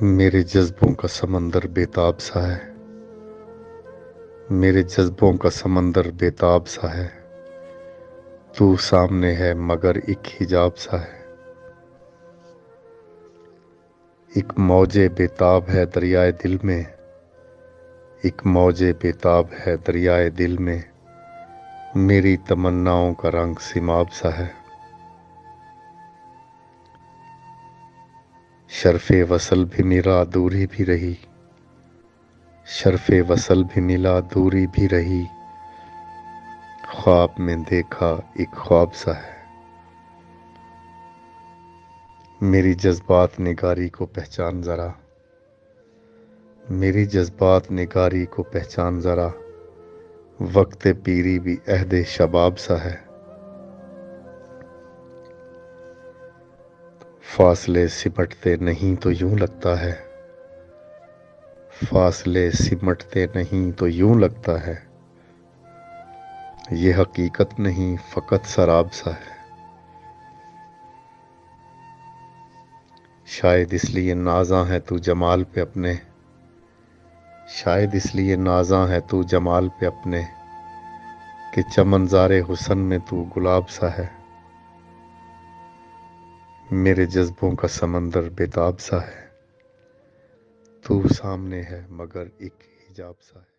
میرے جذبوں کا سمندر بےتاب سا ہے، میرے جذبوں کا سمندر بےتاب سا ہے، تو سامنے ہے مگر ایک حجاب سا ہے۔ ایک موج بےتاب ہے دریائے دل میں، ایک موج بےتاب ہے دریائے دل میں، میری تمناؤں کا رنگ سیماب سا ہے۔ شرف وصل بھی ملا دوری بھی رہی، شرف وصل بھی ملا دوری بھی رہی، خواب میں دیکھا ایک خواب سا ہے۔ میری جذبات نگاری کو پہچان ذرا، میری جذبات نگاری کو پہچان ذرا، وقت پیری بھی عہد شباب سا ہے۔ فاصلے سمٹتے نہیں تو یوں لگتا ہے، فاصلے سمٹتے نہیں تو یوں لگتا ہے، یہ حقیقت نہیں فقط سراب سا ہے۔ شاید اس لیے نازاں ہے تو جمال پہ اپنے، شاید اس لیے نازاں ہے تو جمال پہ اپنے، کہ چمنزار حسن میں تو گلاب سا ہے۔ میرے جذبوں کا سمندر بےتاب سا ہے، تو سامنے ہے مگر ایک حجاب سا ہے۔